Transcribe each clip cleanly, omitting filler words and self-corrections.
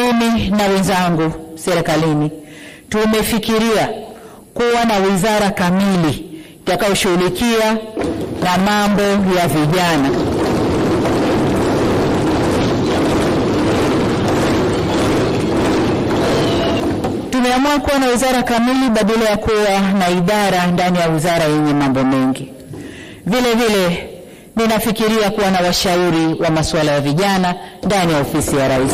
mimi na wenzangu serikalini tumefikiria kuwa na wizara kamili itakayoshughulikia na mambo ya vijana. Tumeamua kuwa na wizara kamili badala ya kuwa na idara ndani ya wizara yenye mambo mengi. Vile vile ninafikiria kuwa na washauri wa masuala ya vijana ndani ya ofisi ya rais.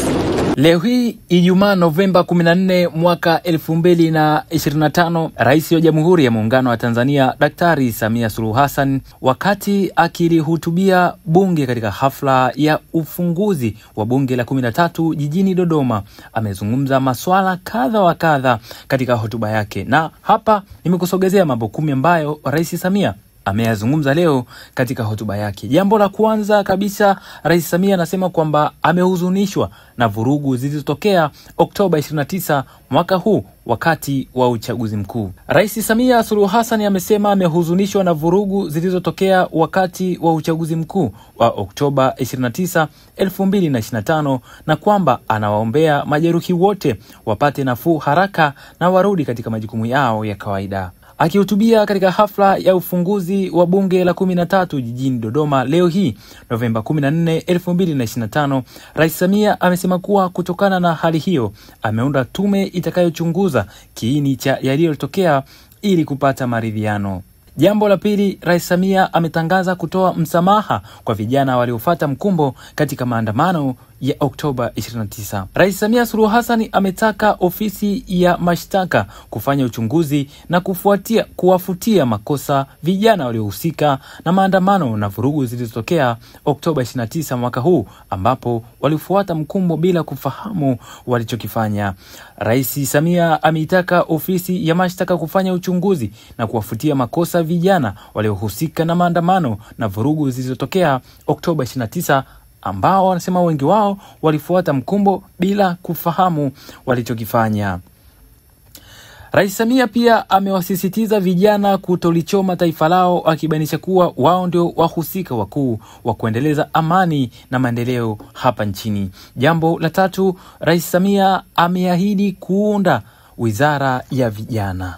Leo hii Ijumaa Novemba 14 mwaka 2025, Rais wa Jamhuri ya Muungano wa Tanzania Daktari Samia Suluhu Hassan, wakati akilihutubia bunge katika hafla ya ufunguzi wa bunge la 13 jijini Dodoma, amezungumza masuala kadha wa kadha katika hotuba yake, na hapa nimekusogezea mambo 10 ambayo Rais Samia ameyazungumza leo katika hotuba yake. Jambo la kwanza kabisa, Rais Samia anasema kwamba amehuzunishwa na vurugu zilizotokea Oktoba 29 mwaka huu wakati wa uchaguzi mkuu. Rais Samia Suluhu Hassan amesema amehuzunishwa na vurugu zilizotokea wakati wa uchaguzi mkuu wa Oktoba 29, 2025 na kwamba anawaombea majeruhi wote wapate nafuu haraka na warudi katika majukumu yao ya kawaida. Akihutubia katika hafla ya ufunguzi wa bunge la 13 jijini Dodoma leo hii Novemba 14, 2025, Rais Samia amesema kuwa kutokana na hali hiyo ameunda tume itakayochunguza kiini cha yaliyotokea ili kupata maridhiano. Jambo la pili, Rais Samia ametangaza kutoa msamaha kwa vijana waliofuata mkumbo katika maandamano ya Oktoba 29. Rais Samia Suluhu Hassan ametaka ofisi ya mashtaka kufanya uchunguzi na kuwafutia makosa vijana waliohusika na maandamano na vurugu zilizotokea Oktoba 29 mwaka huu, ambapo walifuata mkumbo bila kufahamu walichokifanya. Rais Samia ameitaka ofisi ya mashtaka kufanya uchunguzi na kuwafutia makosa vijana waliohusika na maandamano na vurugu zilizotokea Oktoba 29, ambao wanasema wengi wao walifuata mkumbo bila kufahamu walichokifanya. Rais Samia pia amewasisitiza vijana kutolichoma taifa lao, akibainisha kuwa wao ndio wahusika wakuu wa kuendeleza amani na maendeleo hapa nchini. Jambo la tatu, Rais Samia ameahidi kuunda wizara ya vijana.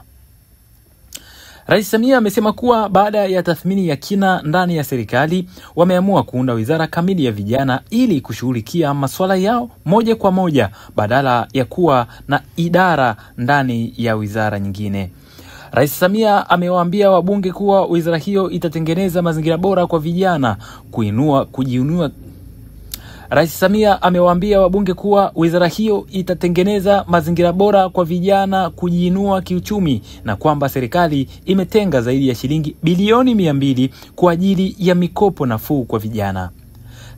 Rais Samia amesema kuwa baada ya tathmini ya kina ndani ya serikali wameamua kuunda wizara kamili ya vijana ili kushughulikia masuala yao moja kwa moja badala ya kuwa na idara ndani ya wizara nyingine. Rais Samia amewaambia wabunge kuwa wizara hiyo itatengeneza mazingira bora kwa vijana kujiinua. Rais Samia amewaambia wabunge kuwa wizara hiyo itatengeneza mazingira bora kwa vijana kujiinua kiuchumi na kwamba serikali imetenga zaidi ya shilingi bilioni 200 kwa ajili ya mikopo nafuu kwa vijana.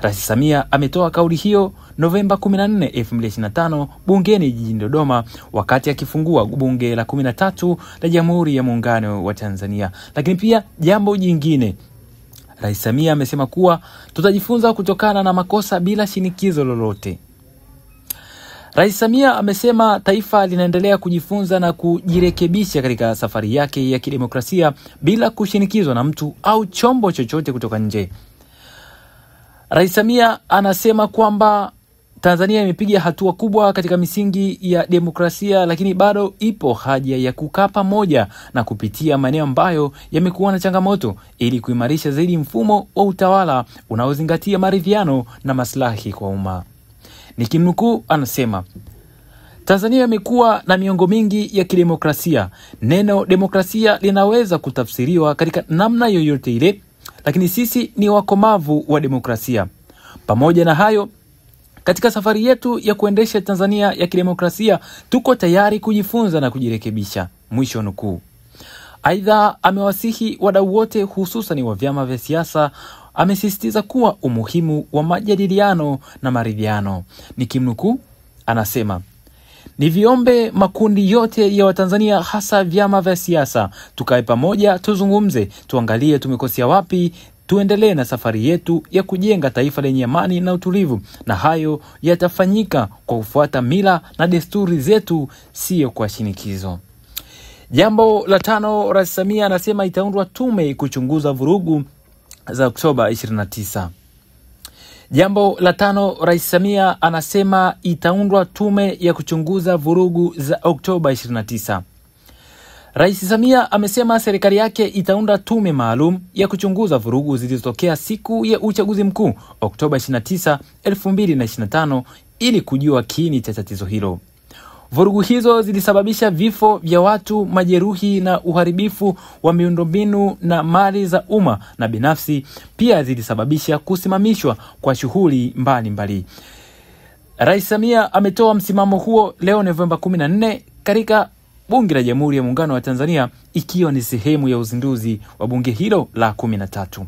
Rais Samia ametoa kauli hiyo Novemba 14, 2025 bungeni jijini Dodoma wakati akifungua bunge la 13 la Jamhuri ya Muungano wa Tanzania. Lakini pia jambo jingine, Rais Samia amesema kuwa tutajifunza kutokana na makosa bila shinikizo lolote. Rais Samia amesema taifa linaendelea kujifunza na kujirekebisha katika safari yake ya kidemokrasia bila kushinikizwa na mtu au chombo chochote kutoka nje. Rais Samia anasema kwamba Tanzania imepiga hatua kubwa katika misingi ya demokrasia, lakini bado ipo haja ya kukaa pamoja na kupitia maeneo ambayo yamekuwa na changamoto ili kuimarisha zaidi mfumo wa utawala unaozingatia maridhiano na maslahi kwa umma. Nikimnukuu, anasema Tanzania imekuwa na miongo mingi ya kidemokrasia. Neno demokrasia linaweza kutafsiriwa katika namna yoyote ile, lakini sisi ni wakomavu wa demokrasia. Pamoja na hayo, katika safari yetu ya kuendesha Tanzania ya kidemokrasia, tuko tayari kujifunza na kujirekebisha. Mwisho nukuu. Aidha, amewasihi wadau wote hususan wa vyama vya siasa, amesisitiza kuwa umuhimu wa majadiliano na maridhiano. Nikimnukuu, anasema niviombe makundi yote ya Watanzania hasa vyama vya siasa tukae pamoja, tuzungumze, tuangalie tumekosea wapi, tuendelee na safari yetu ya kujenga taifa lenye amani na utulivu, na hayo yatafanyika kwa kufuata mila na desturi zetu, sio kwa shinikizo. Jambo la tano, Rais Samia anasema itaundwa tume kuchunguza vurugu za Oktoba 29. Jambo la 5, Rais Samia anasema itaundwa tume ya kuchunguza vurugu za Oktoba 29. Rais Samia amesema serikali yake itaunda tume maalum ya kuchunguza vurugu zilizotokea siku ya uchaguzi mkuu Oktoba 29, 2025 ili kujua kiini cha tatizo hilo. Vurugu hizo zilisababisha vifo vya watu, majeruhi na uharibifu wa miundombinu na mali za umma na binafsi. Pia zilisababisha kusimamishwa kwa shughuli mbalimbali. Rais Samia ametoa msimamo huo leo Novemba 14 katika Bunge la Jamhuri ya Muungano wa Tanzania, ikiwa ni sehemu ya uzinduzi wa bunge hilo la 13.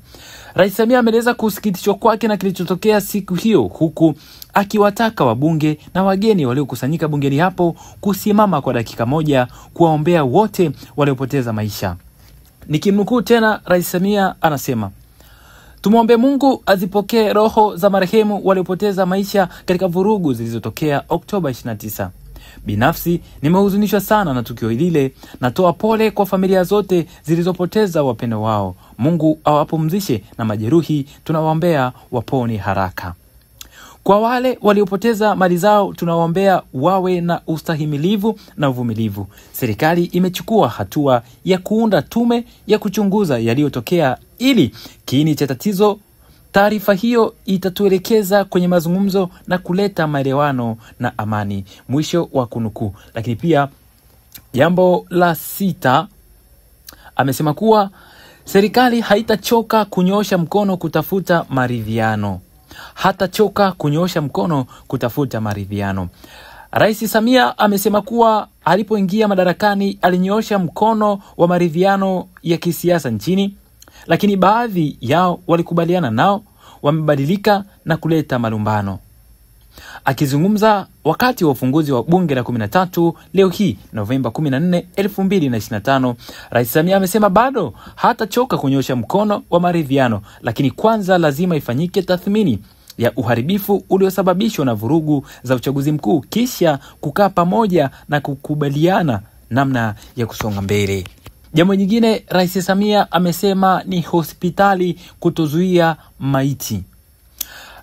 Rais Samia ameeleza kusikitishwa kwake na kilichotokea siku hiyo, huku akiwataka wabunge na wageni waliokusanyika bungeni hapo kusimama kwa dakika moja kuwaombea wote waliopoteza maisha. Nikimnukuu tena, Rais Samia anasema, "Tumuombe Mungu azipokee roho za marehemu waliopoteza maisha katika vurugu zilizotokea Oktoba 29. Binafsi nimehuzunishwa sana na tukio lile. Natoa pole kwa familia zote zilizopoteza wapendo wao. Mungu awapumzishe na majeruhi tunawaombea wapone haraka. Kwa wale waliopoteza mali zao tunawaombea wawe na ustahimilivu na uvumilivu. Serikali imechukua hatua ya kuunda tume ya kuchunguza yaliyotokea ili kiini cha tatizo. Taarifa hiyo itatuelekeza kwenye mazungumzo na kuleta maelewano na amani." Mwisho wa kunukuu. Lakini pia jambo la 6, amesema kuwa serikali haitachoka kunyoosha mkono kutafuta maridhiano. Rais Samia amesema kuwa alipoingia madarakani alinyoosha mkono wa maridhiano ya kisiasa nchini, lakini baadhi yao walikubaliana nao wamebadilika na kuleta malumbano. Akizungumza wakati wa ufunguzi wa bunge la 13 leo hii Novemba 14, 2025, Rais Samia amesema bado hatachoka kunyoosha mkono wa maridhiano, lakini kwanza lazima ifanyike tathmini ya uharibifu uliosababishwa na vurugu za uchaguzi mkuu, kisha kukaa pamoja na kukubaliana namna ya kusonga mbele. Jambo nyingine Rais Samia amesema ni hospitali kutozuia maiti.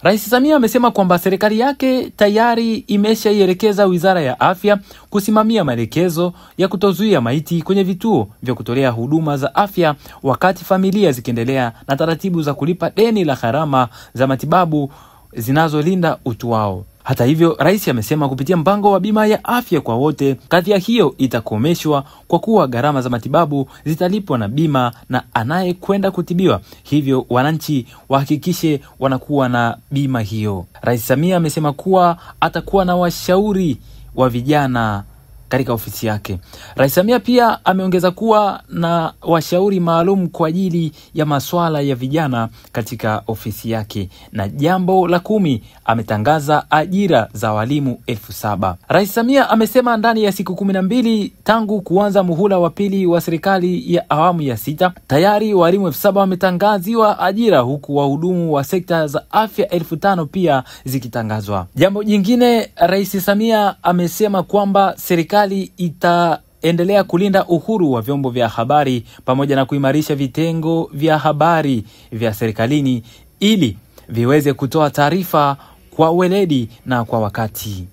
Rais Samia amesema kwamba serikali yake tayari imeshaielekeza Wizara ya Afya kusimamia maelekezo ya kutozuia maiti kwenye vituo vya kutolea huduma za afya, wakati familia zikiendelea na taratibu za kulipa deni la gharama za matibabu zinazolinda utu wao. Hata hivyo, rais amesema kupitia mpango wa bima ya afya kwa wote, kadhia hiyo itakomeshwa kwa kuwa gharama za matibabu zitalipwa na bima na anayekwenda kutibiwa. Hivyo wananchi wahakikishe wanakuwa na bima hiyo. Rais Samia amesema kuwa atakuwa na washauri wa vijana katika ofisi yake. Rais Samia pia ameongeza kuwa na washauri maalum kwa ajili ya masuala ya vijana katika ofisi yake. Na jambo la 10, ametangaza ajira za walimu 7,000. Rais Samia amesema ndani ya siku 12 tangu kuanza muhula wa pili wa serikali ya awamu ya 6, tayari walimu 7,000 wametangaziwa ajira, huku wahudumu wa sekta za afya 5,000 pia zikitangazwa. Jambo jingine, Rais Samia amesema kwamba serikali itaendelea kulinda uhuru wa vyombo vya habari pamoja na kuimarisha vitengo vya habari vya serikalini ili viweze kutoa taarifa kwa weledi na kwa wakati.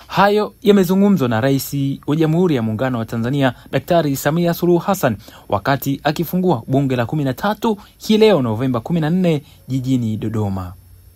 Hayo yamezungumzwa na Rais wa Jamhuri ya Muungano wa Tanzania Daktari Samia Suluhu Hassan wakati akifungua bunge la 13 hii leo Novemba 14 jijini Dodoma.